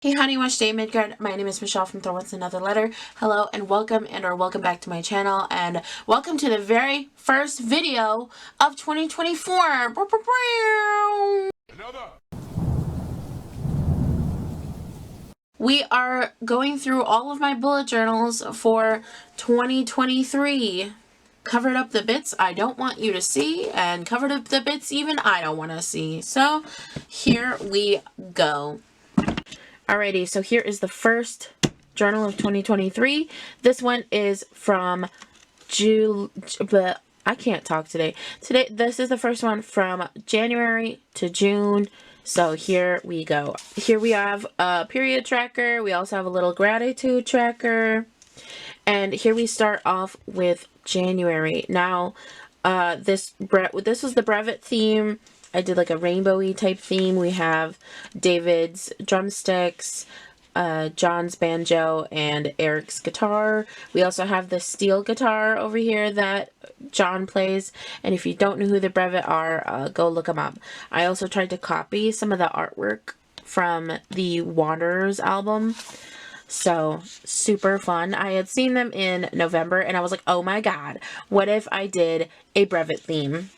Hey honey, watch day Midgard. My name is Michelle from Throw What's Another Letter. Hello and welcome back to my channel, and welcome to the very first video of 2024. We are going through all of my bullet journals for 2023. Covered up the bits I don't want you to see, and covered up the bits even I don't want to see. So here we go. Alrighty, so here is the first journal of 2023. This one is from I can't talk today. This is the first one from January to June. So here we go. Here we have a period tracker. We also have a little gratitude tracker. And here we start off with January. Now, this was the brevet theme. I did like a rainbowy type theme. We have David's drumsticks, John's banjo, and Eric's guitar. We also have the steel guitar over here that John plays. And if you don't know who the brevet are, go look them up. I also tried to copy some of the artwork from the Wanderers album. So, super fun. I had seen them in November and I was like, oh my god, what if I did a brevet theme?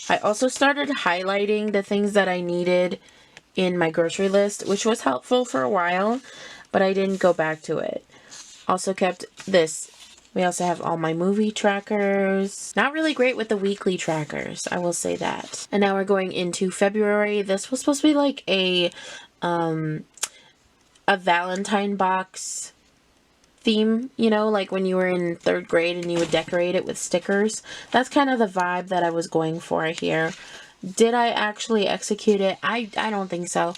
I also started highlighting the things that I needed in my grocery list, which was helpful for a while, but I didn't go back to it. Also kept this. We also have all my movie trackers. Not really great with the weekly trackers, I will say that. And now we're going into February. This was supposed to be like a Valentine box theme, you know, like when you were in 3rd grade and you would decorate it with stickers. That's kind of the vibe that I was going for here. Did I actually execute it? I don't think so.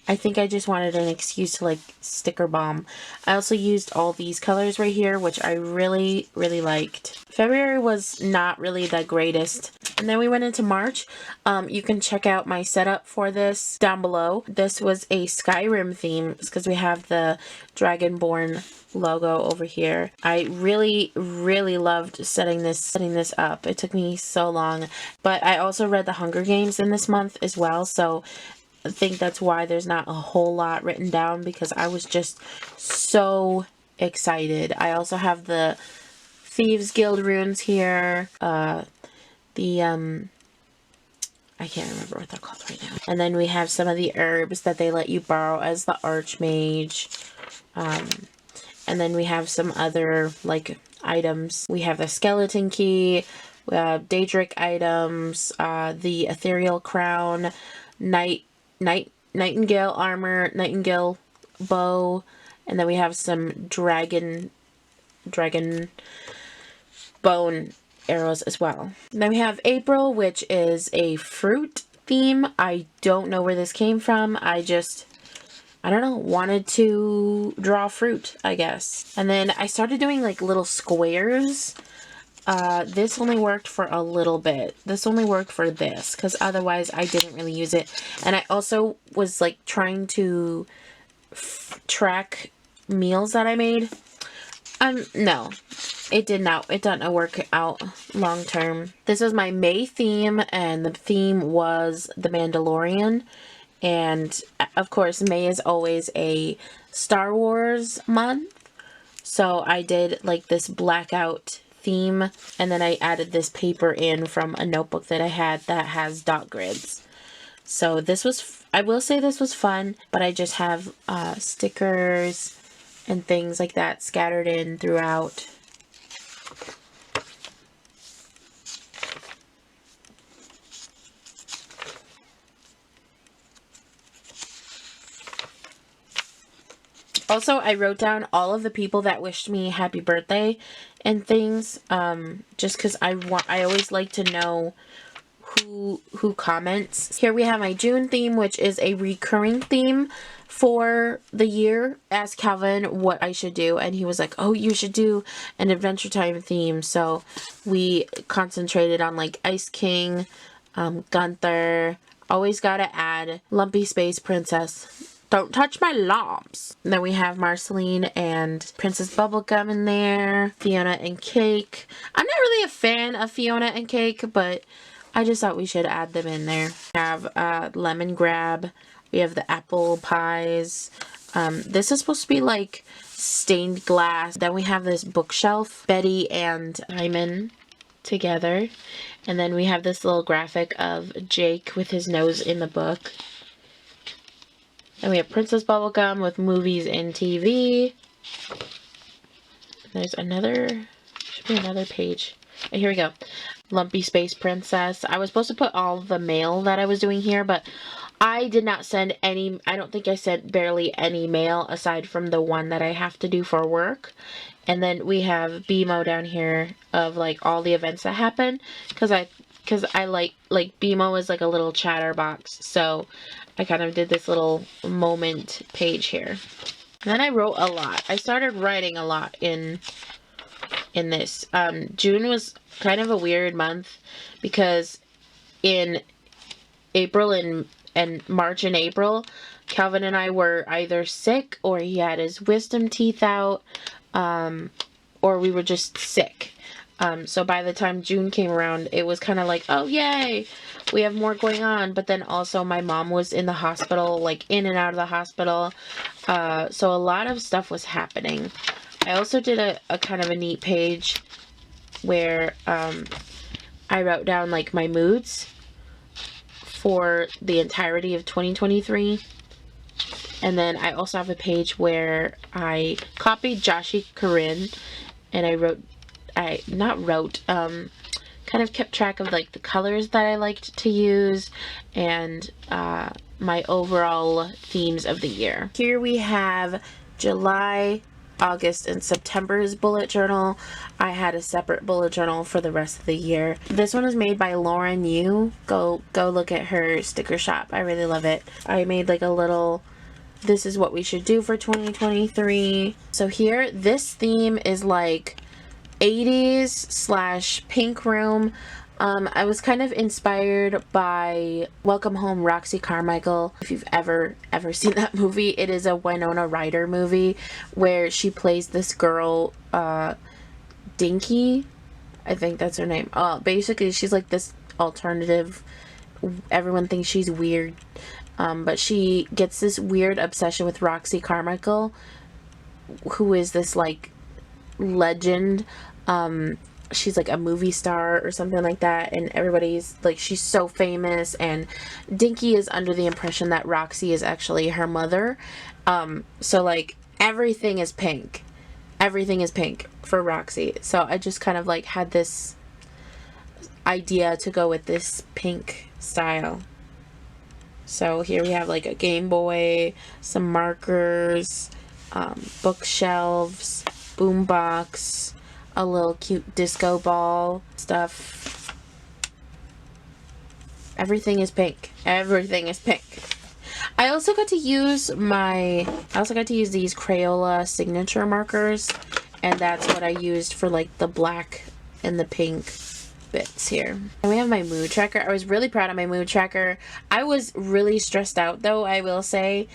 I think I just wanted an excuse to like sticker bomb. I also used all these colors right here, which I really liked. February was not really the greatest. And then we went into March. You can check out my setup for this down below. This was a Skyrim theme because we have the Dragonborn logo over here. I really loved setting this up. It took me so long, but I also read the Hunger Games in this month as well, so I think that's why there's not a whole lot written down, because I was just so excited. I also have the Thieves Guild runes here, I can't remember what they're called right now. And then we have some of the herbs that they let you borrow as the Archmage. And then we have some other, like, items. We have the skeleton key, Daedric items, the ethereal crown, nightingale armor, nightingale bow, and then we have some dragon bone arrows as well. And then we have April, which is a fruit theme. I don't know where this came from. I don't know, wanted to draw fruit, I guess. And then I started doing like little squares. This only worked for a little bit. This only worked for this, because otherwise I didn't really use it. And I also was like trying to track meals that I made. No, it did not work out long term. This was my May theme, and the theme was The Mandalorian. And of course, May is always a Star Wars month. So I did like this blackout theme, and then I added this paper in from a notebook that I had that has dot grids. So this was, I will say this was fun, but I just have stickers and things like that scattered in throughout. Also, I wrote down all of the people that wished me happy birthday and things, just because I always like to know who comments. Here we have my June theme, which is a recurring theme for the year. Asked Calvin what I should do, and he was like, oh, you should do an Adventure Time theme. So we concentrated on like Ice King, Gunther. Always gotta add Lumpy Space Princess. Don't touch my lobs. Then we have Marceline and Princess Bubblegum in there. Fiona and Cake. I'm not really a fan of Fiona and Cake, but I just thought we should add them in there. We have Lemon Grab, We have the apple pies. This is supposed to be like stained glass. Then we have this bookshelf, Betty and Simon together. And then we have this little graphic of Jake with his nose in the book. And we have Princess Bubblegum with movies and TV. There's another, should be another page. And here we go. Lumpy Space Princess. I was supposed to put all the mail that I was doing here, but I did not send any, I don't think I sent barely any mail aside from the one that I have to do for work. And then we have BMO down here of like all the events that happen. Cause I like BMO is like a little chatterbox. So I kind of did this little moment page here. And then I wrote a lot. I started writing a lot in this. June was kind of a weird month because in April and March and April, Calvin and I were either sick or he had his wisdom teeth out, or we were just sick. So by the time June came around, it was kind of like, oh yay, we have more going on. But then also my mom was in the hospital, like in and out of the hospital. So a lot of stuff was happening. I also did a kind of a neat page where I wrote down like my moods for the entirety of 2023. And then I also have a page where I copied Joshi Corinne and kind of kept track of like the colors that I liked to use and my overall themes of the year. Here we have July, August, and September's bullet journal. I had a separate bullet journal for the rest of the year. This one is made by Lauren Yu. Go look at her sticker shop. I really love it. I made like a little, this is what we should do for 2023. So here, this theme is like 80s / pink room. I was kind of inspired by Welcome Home, Roxy Carmichael. If you've ever seen that movie, it is a Winona Ryder movie where she plays this girl, Dinky. I think that's her name. Basically, she's like this alternative. Everyone thinks she's weird. But she gets this weird obsession with Roxy Carmichael, who is this like legend. She's like a movie star or something like that, and everybody's like, she's so famous, and Dinky is under the impression that Roxy is actually her mother. So like everything is pink. Everything is pink for Roxy. So I just kind of like had this idea to go with this pink style. So here we have like a Game Boy, some markers, bookshelves, boombox, a little cute disco ball stuff. Everything is pink. Everything is pink. I also got to use these Crayola signature markers, and that's what I used for like the black and the pink bits here. And we have my mood tracker. I was really proud of my mood tracker. I was really stressed out though, I will say.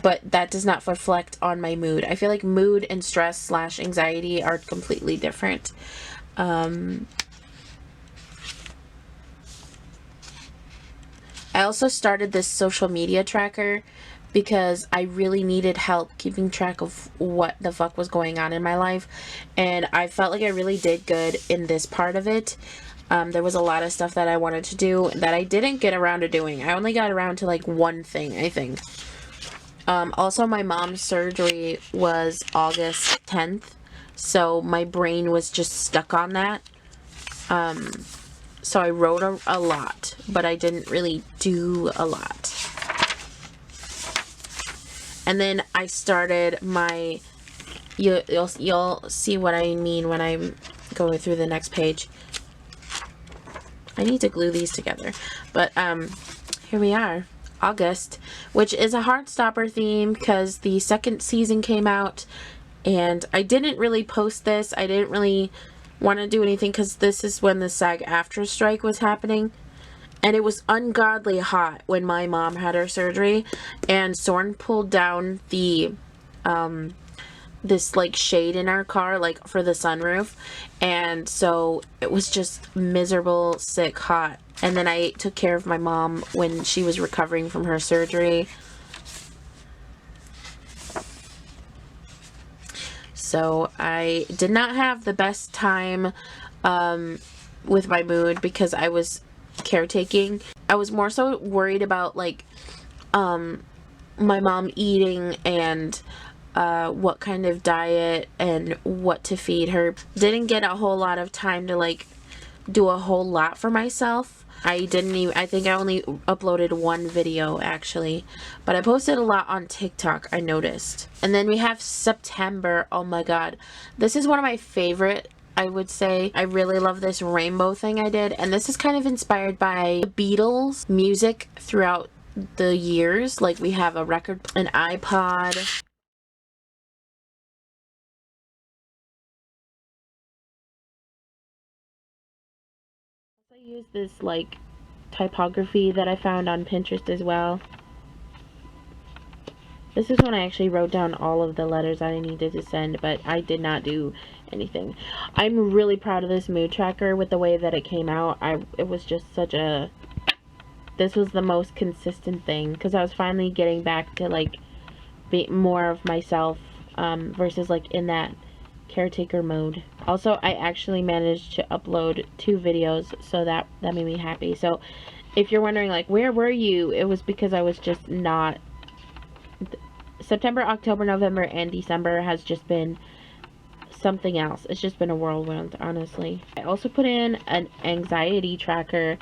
But that does not reflect on my mood. I feel like mood and stress / anxiety are completely different. I also started this social media tracker because I really needed help keeping track of what the fuck was going on in my life. And I felt like I really did good in this part of it. There was a lot of stuff that I wanted to do that I didn't get around to doing. I only got around to like one thing, I think. Also, my mom's surgery was August 10th, so my brain was just stuck on that. So I wrote a lot, but I didn't really do a lot. And then I started my, you'll see what I mean when I'm going through the next page. I need to glue these together, but here we are. August, which is a Heartstopper theme because the second season came out, and I didn't really post this. I didn't really want to do anything because this is when the SAG-AFTRA strike was happening, and it was ungodly hot when my mom had her surgery, and Soren pulled down the this like shade in our car, like for the sunroof, and so it was just miserable, sick, hot. And then I took care of my mom when she was recovering from her surgery. So I did not have the best time with my mood because I was caretaking. I was more so worried about like my mom eating and what kind of diet and what to feed her. Didn't get a whole lot of time to like do a whole lot for myself. I think I only uploaded one video actually, but I posted a lot on TikTok, I noticed. And then we have September. Oh my god, this is one of my favorite, I would say. I really love this rainbow thing I did, and this is kind of inspired by the Beatles music throughout the years. Like we have a record, an iPod. I use this like typography that I found on Pinterest as well. This is when I actually wrote down all of the letters I needed to send, but I did not do anything. I'm really proud of this mood tracker with the way that it came out. It was just such a... This was the most consistent thing because I was finally getting back to like be more of myself versus like in that caretaker mode. Also, I actually managed to upload 2 videos, so that made me happy. So if you're wondering like where were you, it was because I was just not... September, October, November, and December has just been something else. It's just been a whirlwind, honestly. I also put in an anxiety tracker,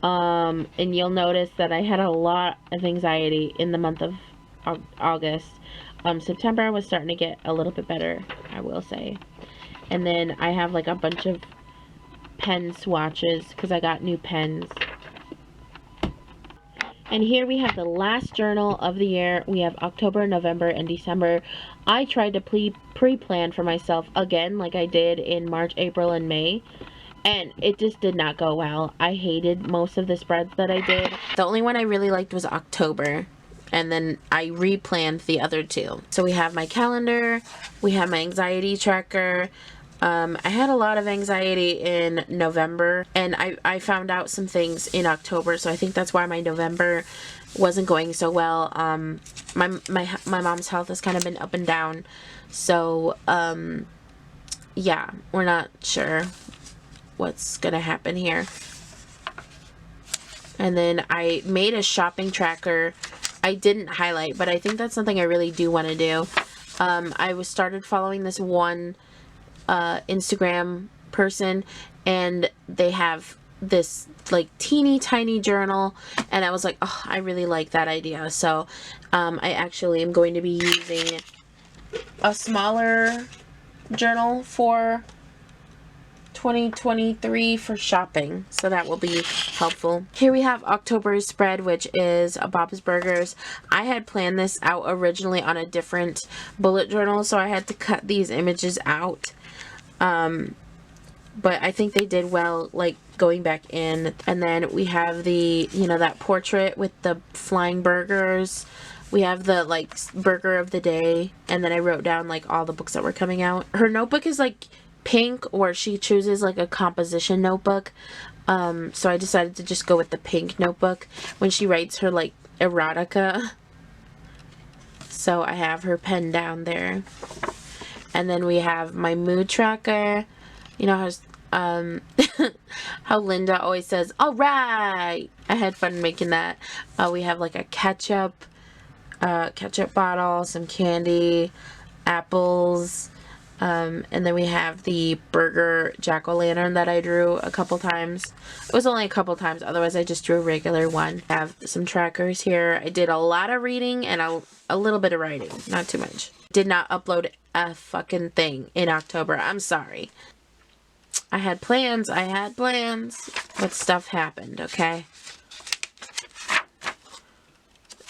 and you'll notice that I had a lot of anxiety in the month of August. September I was starting to get a little bit better, I will say. And then I have like a bunch of pen swatches because I got new pens. And here we have the last journal of the year. We have October, November, and December. I tried to pre-plan for myself again like I did in March, April, and May. And it just did not go well. I hated most of the spreads that I did. The only one I really liked was October. And then I replanned the other 2. So we have my calendar. We have my anxiety tracker. I had a lot of anxiety in November, and I found out some things in October, so I think that's why my November wasn't going so well. My mom's health has kind of been up and down, so yeah, we're not sure what's gonna happen here. And then I made a shopping tracker. I didn't highlight, but I think that's something I really do want to do. I started following this one Instagram person, and they have this like teeny tiny journal, and I was like, oh, I really like that idea. So I actually am going to be using a smaller journal for 2023 for shopping, so that will be helpful. Here we have October's spread, which is Bob's Burgers. I had planned this out originally on a different bullet journal, so I had to cut these images out. But I think they did well, like going back in. And then we have the, you know, that portrait with the flying burgers. We have the like burger of the day, and then I wrote down like all the books that were coming out. Her notebook is like pink, or she chooses like a composition notebook. So I decided to just go with the pink notebook when she writes her like erotica. So I have her pen down there. And then we have my mood tracker. You know how how Linda always says, all right. I had fun making that. We have like a ketchup bottle, some candy, apples, and then we have the burger jack-o'-lantern that I drew a couple times. It was only a couple times, otherwise I just drew a regular one. I have some trackers here. I did a lot of reading and a little bit of writing, not too much. Did not upload a fucking thing in October. I'm sorry. I had plans, but stuff happened, okay?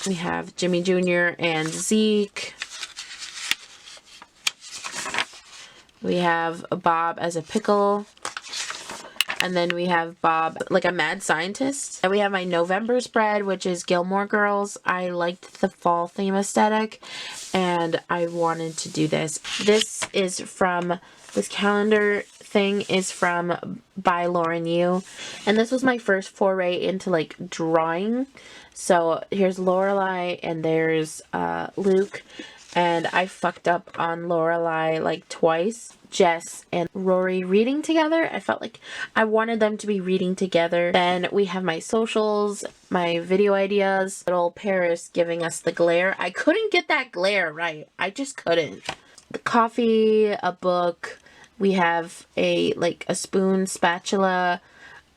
We have Jimmy Jr. and Zeke. We have Bob as a pickle. And then we have Bob, like a mad scientist. And we have my November spread, which is Gilmore Girls. I liked the fall theme aesthetic, and I wanted to do this. This calendar thing is from by Lauren Yu, and this was my first foray into like drawing. So here's Lorelai and there's Luke, and I fucked up on Lorelai like twice. Jess and Rory reading together. I felt like I wanted them to be reading together. Then we have my socials, my video ideas. Little Paris giving us the glare. I couldn't get that glare right. I just couldn't. The coffee, a book. We have a spoon, spatula,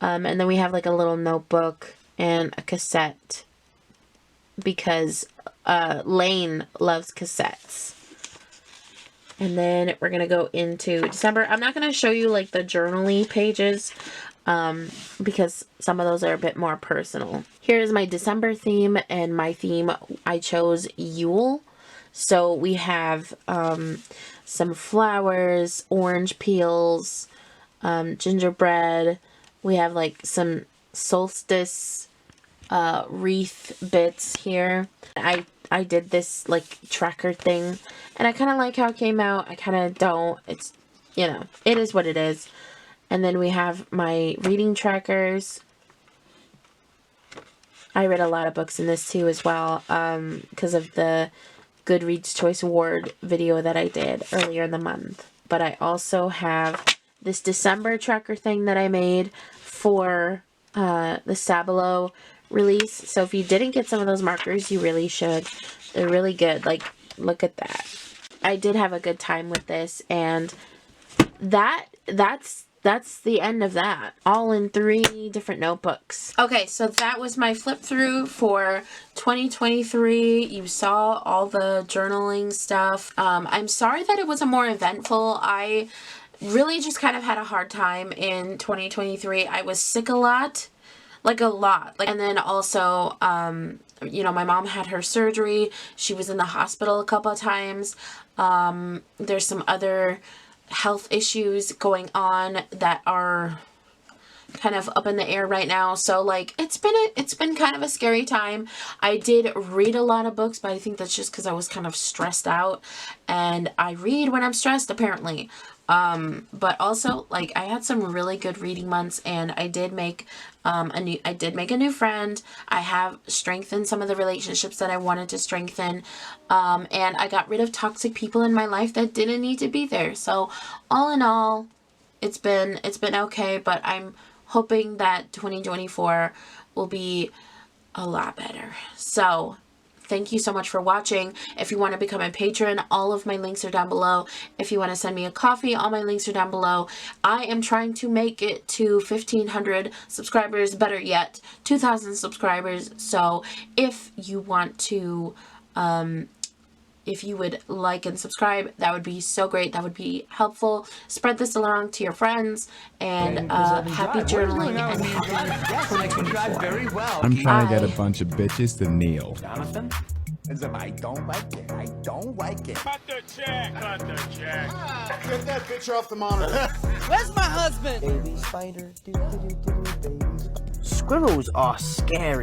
and then we have like a little notebook and a cassette because Lane loves cassettes. And then we're going to go into December. I'm not going to show you like the journaling pages because some of those are a bit more personal. Here's my December theme, and my theme, I chose Yule. So we have some flowers, orange peels, gingerbread. We have like some solstice wreath bits here. I did this like tracker thing, and I kind of like how it came out. I kind of don't. It's, you know, it is what it is. And then we have my reading trackers. I read a lot of books in this too as well, because of the Goodreads Choice Award video that I did earlier in the month. But I also have this December tracker thing that I made for the Sabalo release. So if you didn't get some of those markers, you really should. They're really good. Like, look at that. I did have a good time with this, and that's the end of that. All in 3 different notebooks. Okay, so that was my flip through for 2023. You saw all the journaling stuff. I'm sorry that it wasn't more eventful. I really just kind of had a hard time in 2023. I was sick a lot. And then also, you know, my mom had her surgery. She was in the hospital a couple of times. There's some other health issues going on that are kind of up in the air right now. So like, it's been kind of a scary time. I did read a lot of books, but I think that's just because I was kind of stressed out, and I read when I'm stressed apparently. But also, like, I had some really good reading months, and I did make a new friend. I have strengthened some of the relationships that I wanted to strengthen, and I got rid of toxic people in my life that didn't need to be there. So all in all, it's been okay, but I'm hoping that 2024 will be a lot better. So thank you so much for watching. If you want to become a patron, all of my links are down below. If you want to send me a coffee, all my links are down below. I am trying to make it to 1,500 subscribers, better yet, 2,000 subscribers. So if you want to, if you would like and subscribe, that would be so great. That would be helpful. Spread this along to your friends, and happy journaling and happy 2024. I'm trying to get a bunch of bitches to kneel. Jonathan? I don't like it. I don't like it. Cut the check. Cut the check. Get that picture off the monitor. Where's my husband? Baby spider, do do do do, baby. Squirrels are scary.